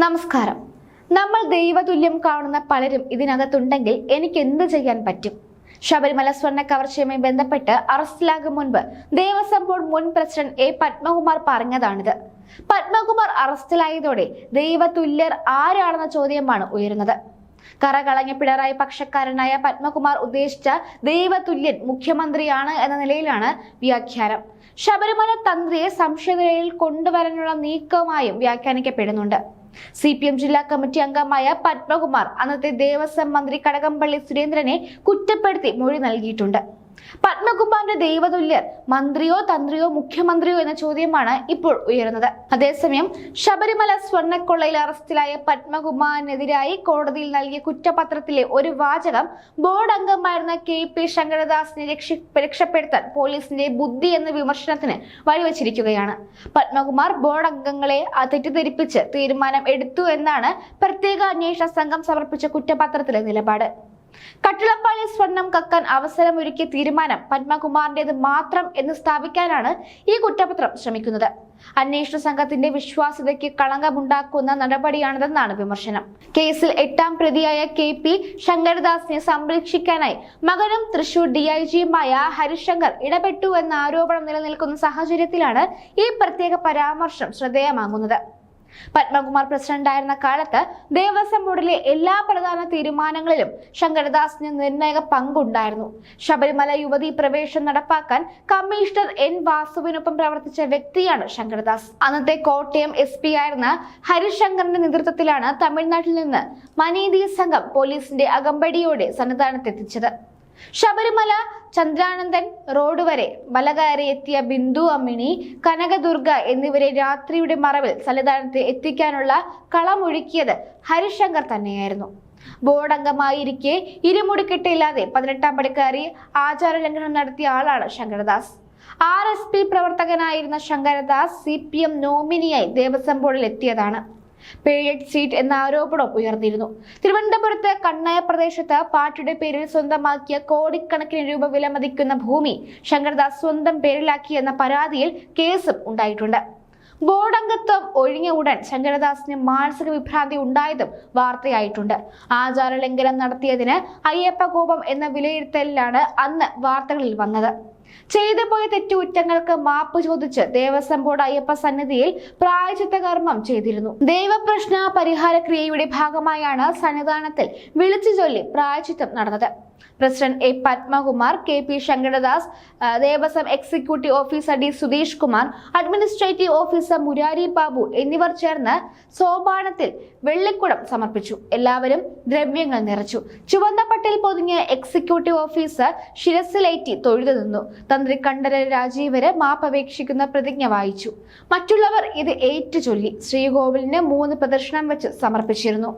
നമസ്കാരം. നമ്മൾ ദൈവതുല്യം കാണുന്ന പലരും ഇതിനകത്തുണ്ടെങ്കിൽ എനിക്ക് എന്ത് ചെയ്യാൻ പറ്റും? ശബരിമല സ്വർണ്ണ കവർച്ചയുമായി ബന്ധപ്പെട്ട് അറസ്റ്റിലാകും മുൻപ് ദേവസ്വം ബോർഡ് മുൻ പ്രസിഡന്റ് എ പത്മകുമാർ പറഞ്ഞതാണിത്. പത്മകുമാർ അറസ്റ്റിലായതോടെ ദൈവതുല്യർ ആരാണെന്ന ചോദ്യമാണ് ഉയരുന്നത്. കറകളഞ്ഞ പിണറായി പക്ഷക്കാരനായ പത്മകുമാർ ഉദ്ദേശിച്ച ദൈവതുല്യൻ മുഖ്യമന്ത്രിയാണ് എന്ന നിലയിലാണ് വ്യാഖ്യാനം. ശബരിമല തന്ത്രിയെ സംശയനിലയിൽ കൊണ്ടുവരാനുള്ള നീക്കമായും വ്യാഖ്യാനിക്കപ്പെടുന്നുണ്ട്. CPM ജില്ലാ കമ്മിറ്റി അംഗമായ പത്മകുമാർ അന്നത്തെ ദേവസ്വം മന്ത്രി കടകംപള്ളി സുരേന്ദ്രനെ കുറ്റപ്പെടുത്തി മൊഴി നൽകിയിട്ടുണ്ട്. പത്മകുമാറിന്റെ ദൈവതുല്യർ മന്ത്രിയോ തന്ത്രിയോ മുഖ്യമന്ത്രിയോ എന്ന ചോദ്യമാണ് ഇപ്പോൾ ഉയരുന്നത്. അതേസമയം ശബരിമല സ്വർണ്ണക്കൊള്ളയിൽ അറസ്റ്റിലായ പത്മകുമാറിനെതിരായി കോടതിയിൽ നൽകിയ കുറ്റപത്രത്തിലെ ഒരു വാചകം ബോർഡ് അംഗമായിരുന്ന KP ശങ്കരദാസിനെ രക്ഷപ്പെടുത്താൻ പോലീസിന്റെ ബുദ്ധി എന്ന വിമർശനത്തിന് വഴിവെച്ചിരിക്കുകയാണ്. പത്മകുമാർ ബോർഡ് അംഗങ്ങളെ തെറ്റിദ്ധരിപ്പിച്ച് തീരുമാനം എടുത്തു എന്നാണ് പ്രത്യേക അന്വേഷണ സംഘം സമർപ്പിച്ച കുറ്റപത്രത്തിലെ നിലപാട്. കട്ടിളപ്പാളി സ്വർണം കക്കാൻ അവസരമൊരുക്കിയ തീരുമാനം പത്മകുമാറിന്റേത് മാത്രം എന്ന് സ്ഥാപിക്കാനാണ് ഈ കുറ്റപത്രം ശ്രമിക്കുന്നത്. അന്വേഷണ സംഘത്തിന്റെ വിശ്വാസ്യതയ്ക്ക് കളങ്കമുണ്ടാക്കുന്ന നടപടിയാണിതെന്നാണ് വിമർശനം. കേസിൽ 8ാം പ്രതിയായ KP ശങ്കരദാസിനെ സംരക്ഷിക്കാനായി മകനും തൃശൂർ DIGയുമായ ഹരിശങ്കർ ഇടപെട്ടു എന്ന ആരോപണം നിലനിൽക്കുന്ന സാഹചര്യത്തിലാണ് ഈ പ്രത്യേക പരാമർശം ശ്രദ്ധേയമാകുന്നത്. പത്മകുമാർ പ്രസിഡന്റായിരുന്ന കാലത്ത് ദേവസ്വം ബോർഡിലെ എല്ലാ പ്രധാന തീരുമാനങ്ങളിലും ശങ്കരദാസിന് നിർണായക പങ്കുണ്ടായിരുന്നു. ശബരിമല യുവതി പ്രവേശനം നടപ്പാക്കാൻ കമ്മീഷണർ N വാസുവിനൊപ്പം പ്രവർത്തിച്ച വ്യക്തിയാണ് ശങ്കരദാസ്. അന്നത്തെ കോട്ടയം SP ആയിരുന്ന ഹരിശങ്കറിന്റെ നേതൃത്വത്തിലാണ് തമിഴ്നാട്ടിൽ നിന്ന് മനീതി സംഘം പോലീസിന്റെ അകമ്പടിയോടെ സന്നിധാനത്തെത്തിച്ചത്. ശബരിമല ചന്ദ്രാനന്ദൻ റോഡ് വരെ ബലകയറി എത്തിയ ബിന്ദു അമ്മിണി, കനകദുർഗ എന്നിവരെ രാത്രിയുടെ മറവിൽ സന്നിധാനത്ത് എത്തിക്കാനുള്ള കളമൊഴുക്കിയത് ഹരിശങ്കർ തന്നെയായിരുന്നു. ബോർഡ് അംഗമായിരിക്കെ ഇരുമുടിക്കെട്ടില്ലാതെ 18ാം പടി കയറി ആചാരലംഘനം നടത്തിയ ആളാണ് ശങ്കരദാസ്. RSP പ്രവർത്തകനായിരുന്ന ശങ്കരദാസ് CPM നോമിനിയായി ദേവസ്വം ബോർഡിൽ എത്തിയതാണ്. പേഡ് സീറ്റ് എന്ന ആരോപണം ഉയർന്നിരുന്നു. തിരുവനന്തപുരത്ത് കണ്ണയ പ്രദേശത്ത് പാർട്ടിയുടെ പേരിൽ സ്വന്തമാക്കിയ കോടിക്കണക്കിന് രൂപ വിലമതിക്കുന്ന ഭൂമി ശങ്കരദാസ് സ്വന്തം പേരിലാക്കി എന്ന പരാതിയിൽ കേസും ഉണ്ടായിട്ടുണ്ട്. ബോർഡ് അംഗത്വം ഒഴിഞ്ഞ ഉടൻ ശങ്കരദാസിന് മാനസിക വിഭ്രാന്തി ഉണ്ടായതും വാർത്തയായിട്ടുണ്ട്. ആചാരലംഘനം നടത്തിയതിന് അയ്യപ്പ കോപം എന്ന വിലയിരുത്തലിലാണ് അന്ന് വാർത്തകളിൽ വന്നത്. ചെയ്തു പോയ തെറ്റുകുറ്റങ്ങൾക്ക് മാപ്പ് ചോദിച്ച് ദേവസ്വം ബോർഡ് അയ്യപ്പ സന്നിധിയിൽ പ്രായശ്ചിത്ത കർമ്മം ചെയ്തിരുന്നു. ദൈവപ്രശ്ന പരിഹാര ക്രിയയുടെ ഭാഗമായാണ് സന്നിധാനത്തിൽ വിളിച്ചു ചൊല്ലി പ്രായശ്ചിത്തം നടന്നത്. President A Padmakumar, KP Sankaradas, Devaswom executive officer D Sudheesh Kumar, administrative officer Murari Babu എന്നിവർ ചേർന്ന് സോപാനത്തിൽ വെള്ളിക്കുടം സമർപ്പിച്ചു. എല്ലാവരും ദ്രവ്യങ്ങൾ നിറച്ചു. ചുവന്ന പട്ടിൽ പൊതിഞ്ഞ് എക്സിക്യൂട്ടീവ് ഓഫീസർ ശിരസിലേറ്റി തൊഴുതു നിന്നു. തന്ത്രി കണ്ഠര രാജീവര് മാപ്പപേക്ഷിക്കുന്ന പ്രതിജ്ഞ വായിച്ചു. മറ്റുള്ളവർ ഇത് ഏറ്റുചൊല്ലി ശ്രീകോവിലിന് 3 പ്രദക്ഷിണം വെച്ച് സമർപ്പിച്ചിരുന്നു.